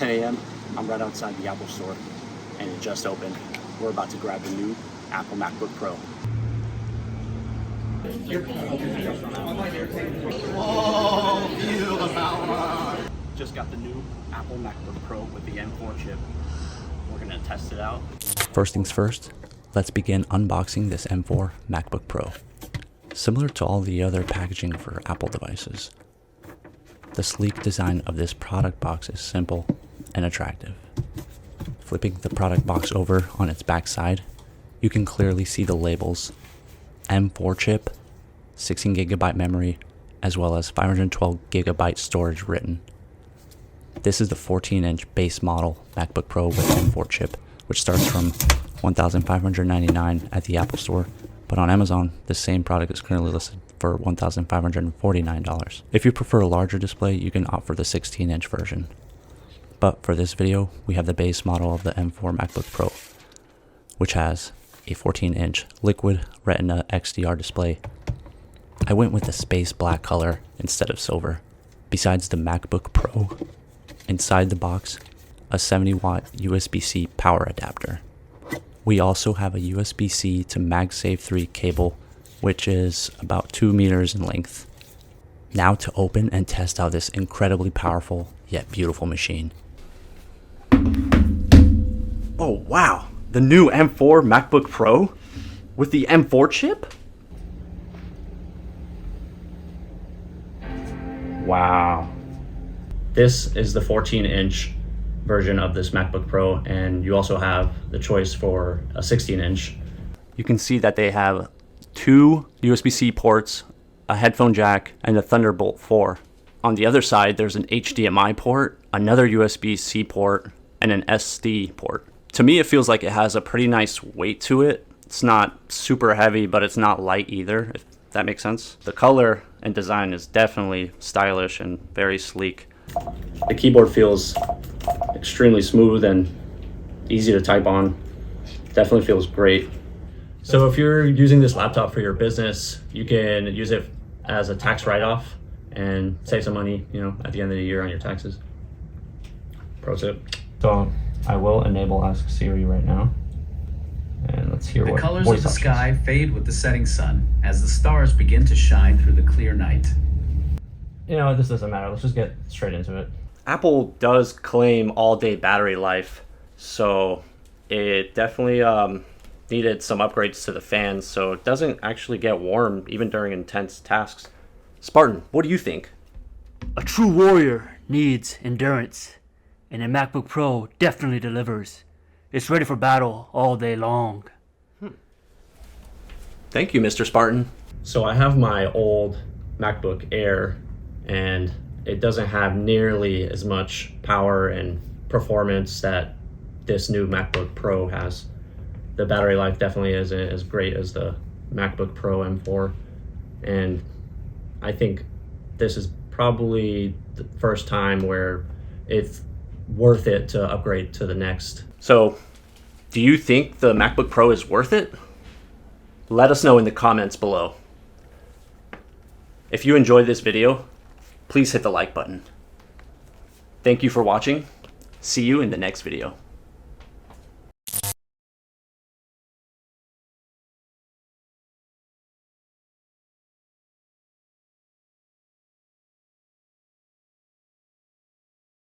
10 a.m. I'm right outside the Apple store, and it just opened. We're about to grab the new Apple MacBook Pro. Whoa, feel the power! Just got the new Apple MacBook Pro with the M4 chip. We're gonna test it out. First things first, let's begin unboxing this M4 MacBook Pro. Similar to all the other packaging for Apple devices, the sleek design of this product box is simple and attractive. Flipping the product box over on its back side, you can clearly see the labels: M4 chip, 16GB memory, as well as 512GB storage written. This is the 14-inch base model MacBook Pro with M4 chip, which starts from $1,599 at the Apple Store, but on Amazon, this same product is currently listed for $1,549. If you prefer a larger display, you can opt for the 16-inch version. But for this video, we have the base model of the M4 MacBook Pro, which has a 14-inch Liquid Retina XDR display. I went with the space black color instead of silver. Besides the MacBook Pro, inside the box, a 70-watt USB-C power adapter. We also have a USB-C to MagSafe 3 cable, which is about 2 meters in length. Now to open and test out this incredibly powerful yet beautiful machine. Oh wow, the new M4 MacBook Pro with the M4 chip? Wow. This is the 14-inch version of this MacBook Pro, and you also have the choice for a 16-inch. You can see that they have 2 USB-C ports, a headphone jack, and a Thunderbolt 4. On the other side, there's an HDMI port, another USB-C port, and an SD port. To me, it feels like it has a pretty nice weight to it. It's not super heavy, but it's not light either, if that makes sense. The color and design is definitely stylish and very sleek. The keyboard feels extremely smooth and easy to type on. Definitely feels great. So if you're using this laptop for your business, you can use it as a tax write-off and save some money, at the end of the year on your taxes. Pro tip. So I will enable Ask Siri right now. And let's hear the what colors voice of the options. sky fade with the setting sun as the stars begin to shine through the clear night. This doesn't matter. Let's just get straight into it. Apple does claim all-day battery life, so it definitely needed some upgrades to the fans, so it doesn't actually get warm even during intense tasks. Spartan, what do you think? A true warrior needs endurance, and a MacBook Pro definitely delivers. It's ready for battle all day long. Thank you, Mr. Spartan. So I have my old MacBook Air, and it doesn't have nearly as much power and performance that this new MacBook Pro has. The battery life definitely isn't as great as the MacBook Pro M4, and I think this is probably the first time where it's worth it to upgrade to the next. So, do you think the MacBook Pro is worth it? Let us know in the comments below. If you enjoyed this video, please hit the like button. Thank you for watching. See you in the next video.